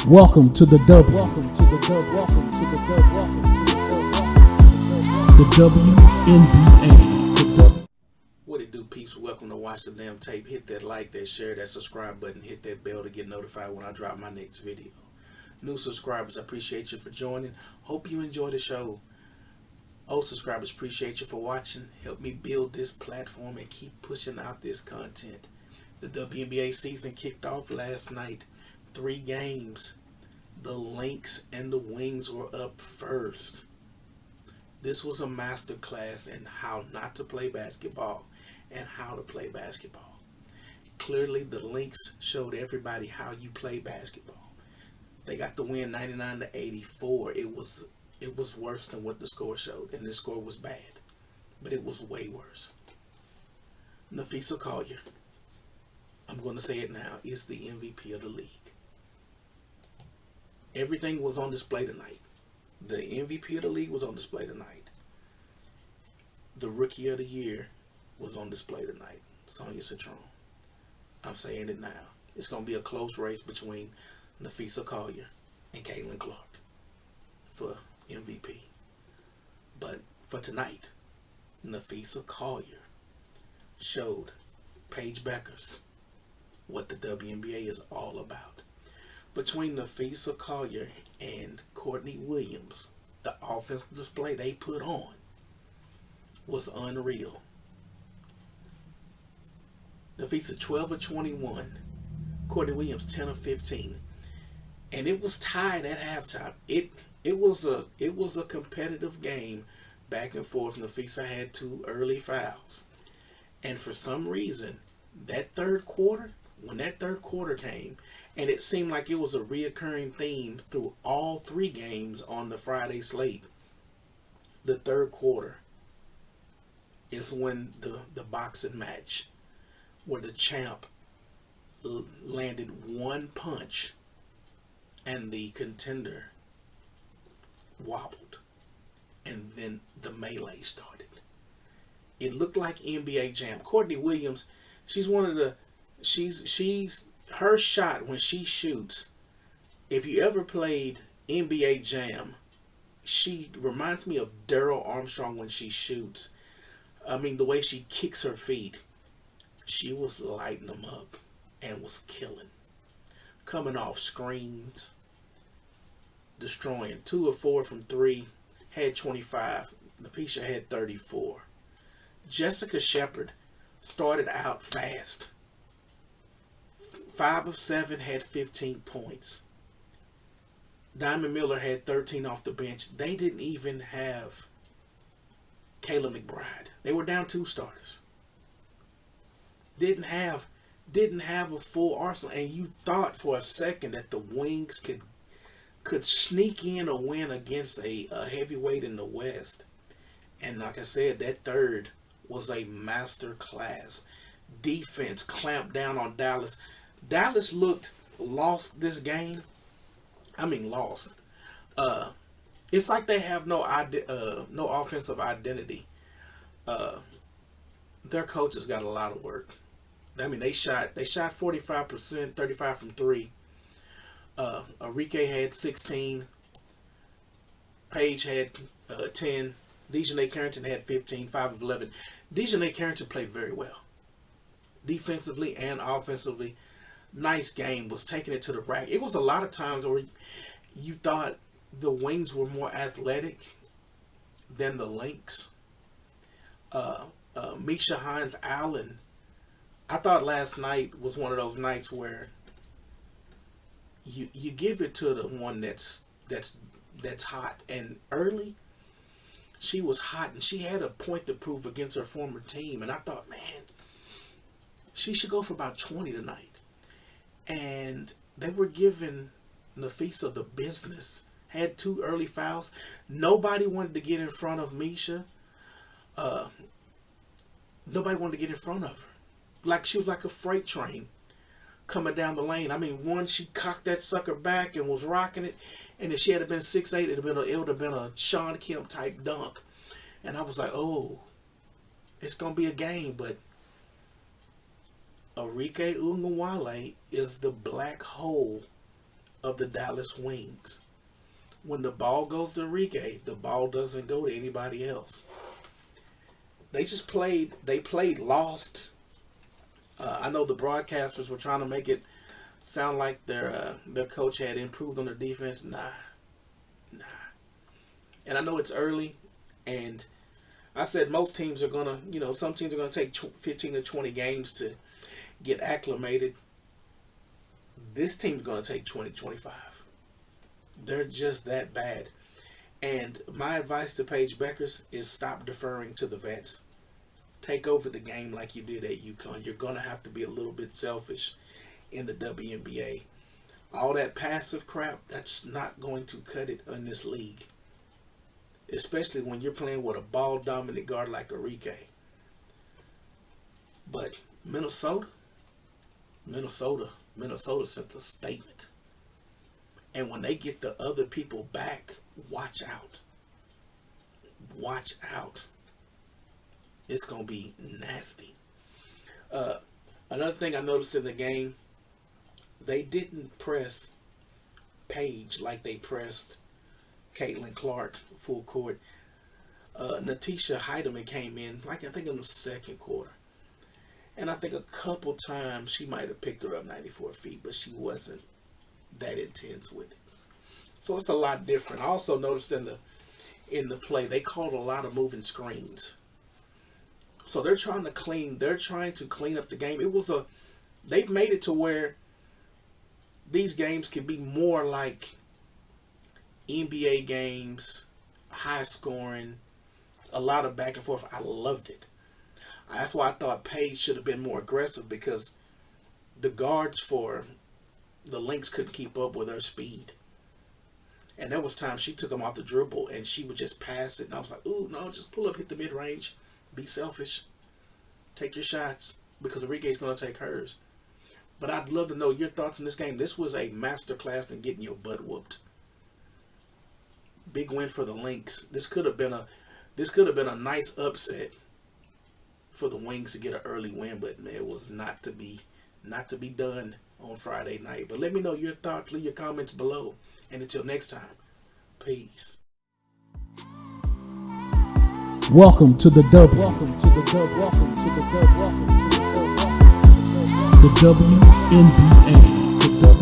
Welcome to the W. Welcome to the W. Welcome to the W. Welcome to the WNBA. What it do, peeps? Welcome to Watch the Damn Tape. Hit that like, that share, that subscribe button. Hit that bell to get notified when I drop my next video. New subscribers, I appreciate you for joining. Hope you enjoy the show. Old subscribers, appreciate you for watching. Help me build this platform and keep pushing out this content. The WNBA season kicked off last night. 3 games. The Lynx and the Wings were up first. This was a masterclass in how not to play basketball and how to play basketball. Clearly, the Lynx showed everybody how you play basketball. They got the win 99-84. It was worse than what the score showed, and this score was bad, but it was way worse. Napheesa Collier, I'm going to say it now, is the MVP of the league. Everything was on display tonight. The MVP of the league was on display tonight. The Rookie of the Year was on display tonight. Sonia Citron. I'm saying it now. It's going to be a close race between Napheesa Collier and Caitlin Clark for MVP. But for tonight, Napheesa Collier showed Paige Bueckers what the WNBA is all about. Between Napheesa Collier and Courtney Williams, the offensive display they put on was unreal. Napheesa 12 of 21, Courtney Williams 10 of 15, and it was tied at halftime. It was a competitive game, back and forth. Napheesa had 2 early fouls, and for some reason, that third quarter, when that third quarter came, and it seemed like it was a reoccurring theme through all 3 games on the Friday slate. The third quarter is when the boxing match where the champ landed 1 punch and the contender wobbled, and then the melee started. It looked like NBA Jam. Courtney Williams, she's her shot when she shoots, if you ever played NBA Jam, she reminds me of Daryl Armstrong when she shoots. I mean, the way she kicks her feet, she was lighting them up and was killing. Coming off screens, destroying. 2 of 4 from 3, had 25. Napheesa had 34. Jessica Shepard started out fast. 5 of 7, had 15 points. Diamond Miller had 13 off the bench. They didn't even have Kayla McBride. They were down 2 starters. Didn't have a full arsenal, and you thought for a second that the Wings could sneak in a win against a heavyweight in the West. And like I said, that third was a master class. Defense clamped down on Dallas. Dallas looked lost this game. I mean, lost. It's like they have no offensive identity. Their coaches got a lot of work. I mean, they shot 45%, 35 from 3. Enrique had 16. Paige had 10. Dejanay Carrington had 15, 5 of 11. Dejanay Carrington played very well, defensively and offensively. Nice game, was taking it to the rack. It was a lot of times where you thought the Wings were more athletic than the Lynx. Misha Hines-Allen, I thought last night was one of those nights where you give it to the one that's hot. And early, she was hot, and she had a point to prove against her former team. And I thought, man, she should go for about 20 tonight. And they were giving Napheesa the business. Had 2 early fouls. Nobody wanted to get in front of Misha. Nobody wanted to get in front of her. Like she was like a freight train coming down the lane. I mean, one, she cocked that sucker back and was rocking it. And if she had been 6'8", it would have been a Sean Kemp type dunk. And I was like, oh, it's going to be a game. But Enrique Ugawale is the black hole of the Dallas Wings. When the ball goes to Enrique, the ball doesn't go to anybody else. They played lost. I know the broadcasters were trying to make it sound like their coach had improved on their defense. Nah. And I know it's early, and I said most teams are gonna, some teams are gonna take 15 to 20 games to get acclimated. This team's gonna take 20, 25. They're just that bad. And my advice to Paige Bueckers is stop deferring to the vets. Take over the game like you did at UConn. You're going to have to be a little bit selfish in the WNBA. All that passive crap, that's not going to cut it in this league. Especially when you're playing with a ball-dominant guard like Enrique. But Minnesota sent a statement. And when they get the other people back, watch out. Watch out. It's going to be nasty. Another thing I noticed in the game, they didn't press Paige like they pressed Caitlin Clark full court. Napheesa Heidemann came in, I think in the second quarter. And I think a couple times she might have picked her up 94 feet, but she wasn't that intense with it. So it's a lot different. I also noticed in the play, they called a lot of moving screens. So they're trying to clean up the game. They've made it to where these games can be more like NBA games, high scoring, a lot of back and forth. I loved it. That's why I thought Paige should have been more aggressive, because the guards for the Lynx couldn't keep up with her speed. And there was times she took them off the dribble and she would just pass it. And I was like, ooh, no, just pull up, hit the mid-range. Be selfish. Take your shots, because Enrique's going to take hers. But I'd love to know your thoughts on this game. This was a masterclass in getting your butt whooped. Big win for the Lynx. This could have been a nice upset for the Wings to get an early win, but it was not to be done on Friday night. But let me know your thoughts. Leave your comments below. And until next time, peace. Welcome to the dub. Welcome to the dub. Welcome to the dub. Welcome to the dub. The WNBA.